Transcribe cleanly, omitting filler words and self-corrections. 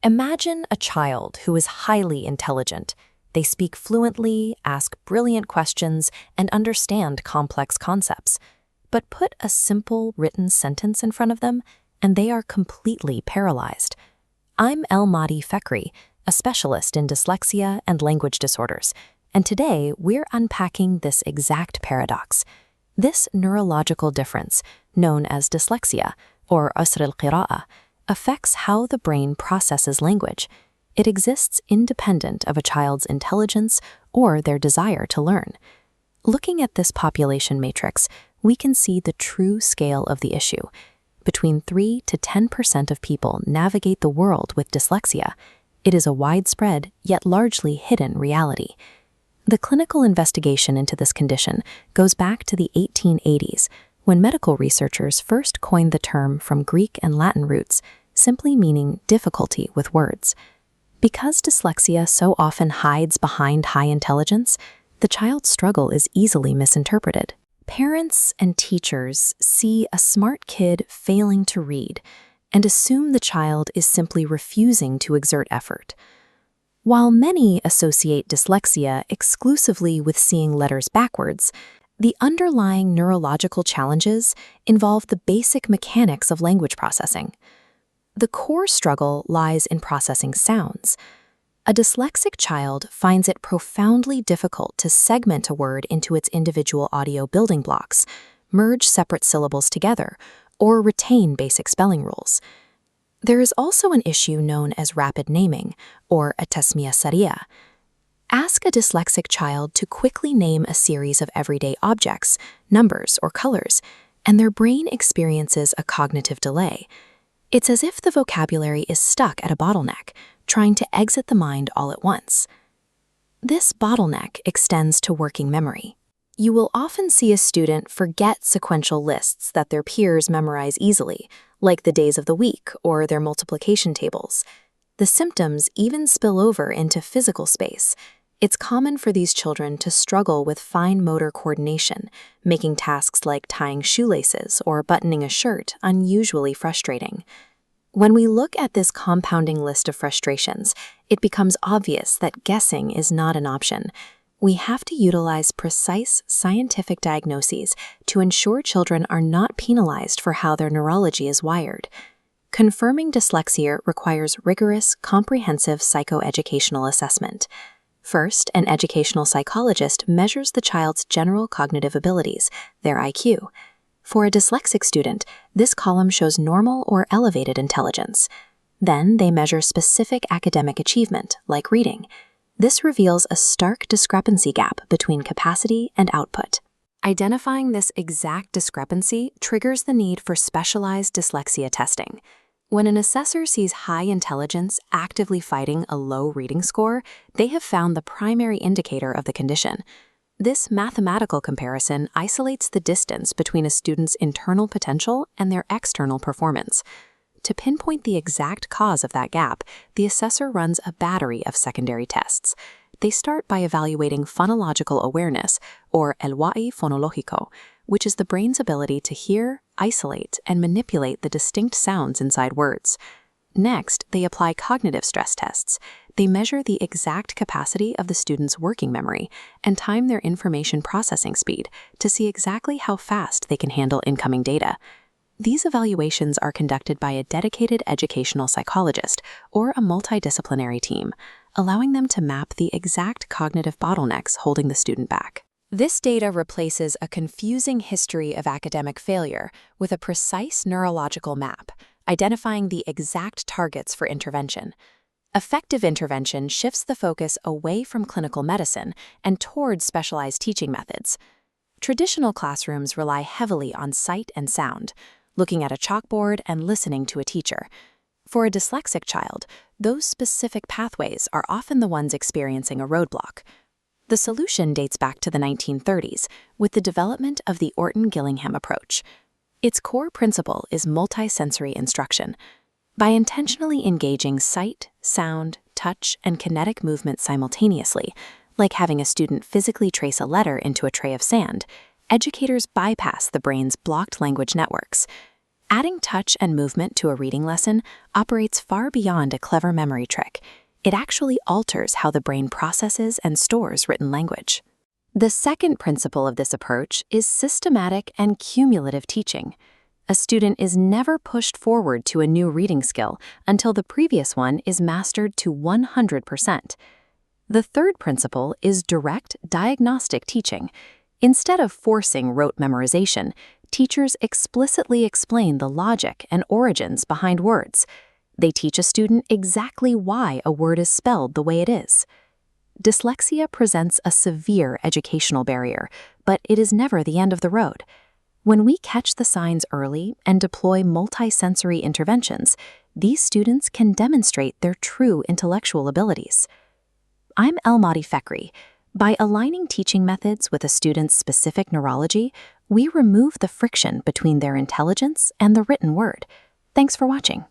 Imagine a child who is highly intelligent. They speak fluently, ask brilliant questions, and understand complex concepts. But put a simple written sentence in front of them, and they are completely paralyzed. I'm El-Mahdi Fekri, a specialist in dyslexia and language disorders, and today we're unpacking this exact paradox. This neurological difference, known as dyslexia, or asr al-qira'a, affects how the brain processes language. It exists independent of a child's intelligence or their desire to learn. Looking at this population matrix, we can see the true scale of the issue. Between 3 to 10% of people navigate the world with dyslexia. It is a widespread, yet largely hidden reality. The clinical investigation into this condition goes back to the 1880s, when medical researchers first coined the term from Greek and Latin roots, simply meaning difficulty with words. Because dyslexia so often hides behind high intelligence, the child's struggle is easily misinterpreted. Parents and teachers see a smart kid failing to read and assume the child is simply refusing to exert effort. While many associate dyslexia exclusively with seeing letters backwards, the underlying neurological challenges involve the basic mechanics of language processing. The core struggle lies in processing sounds. A dyslexic child finds it profoundly difficult to segment a word into its individual audio building blocks, merge separate syllables together, or retain basic spelling rules. There is also an issue known as rapid naming, or tasmiya sariya. Ask a dyslexic child to quickly name a series of everyday objects, numbers, or colors, and their brain experiences a cognitive delay. It's as if the vocabulary is stuck at a bottleneck, trying to exit the mind all at once. This bottleneck extends to working memory. You will often see a student forget sequential lists that their peers memorize easily, like the days of the week or their multiplication tables. The symptoms even spill over into physical space. It's common for these children to struggle with fine motor coordination, making tasks like tying shoelaces or buttoning a shirt unusually frustrating. When we look at this compounding list of frustrations, it becomes obvious that guessing is not an option. We have to utilize precise scientific diagnoses to ensure children are not penalized for how their neurology is wired. Confirming dyslexia requires rigorous, comprehensive psychoeducational assessment. First, an educational psychologist measures the child's general cognitive abilities, their IQ. For a dyslexic student, this column shows normal or elevated intelligence. Then they measure specific academic achievement, like reading. This reveals a stark discrepancy gap between capacity and output. Identifying this exact discrepancy triggers the need for specialized dyslexia testing. When an assessor sees high intelligence actively fighting a low reading score, they have found the primary indicator of the condition. This mathematical comparison isolates the distance between a student's internal potential and their external performance. To pinpoint the exact cause of that gap, the assessor runs a battery of secondary tests. They start by evaluating phonological awareness, or el wa'i fonológico, which is the brain's ability to hear, isolate, and manipulate the distinct sounds inside words. Next, they apply cognitive stress tests. They measure the exact capacity of the student's working memory and time their information processing speed to see exactly how fast they can handle incoming data. These evaluations are conducted by a dedicated educational psychologist or a multidisciplinary team, allowing them to map the exact cognitive bottlenecks holding the student back. This data replaces a confusing history of academic failure with a precise neurological map, identifying the exact targets for intervention. Effective intervention shifts the focus away from clinical medicine and towards specialized teaching methods. Traditional classrooms rely heavily on sight and sound, looking at a chalkboard and listening to a teacher. For a dyslexic child, those specific pathways are often the ones experiencing a roadblock. The solution dates back to the 1930s with the development of the Orton-Gillingham approach. Its core principle is multisensory instruction. By intentionally engaging sight, sound, touch, and kinetic movement simultaneously, like having a student physically trace a letter into a tray of sand, educators bypass the brain's blocked language networks. Adding touch and movement to a reading lesson operates far beyond a clever memory trick. It actually alters how the brain processes and stores written language. The second principle of this approach is systematic and cumulative teaching. A student is never pushed forward to a new reading skill until the previous one is mastered to 100%. The third principle is direct diagnostic teaching. Instead of forcing rote memorization, teachers explicitly explain the logic and origins behind words. They teach a student exactly why a word is spelled the way it is. Dyslexia presents a severe educational barrier, but it is never the end of the road. When we catch the signs early and deploy multisensory interventions, these students can demonstrate their true intellectual abilities. I'm Elmadi Fekri. By aligning teaching methods with a student's specific neurology, we remove the friction between their intelligence and the written word. Thanks for watching.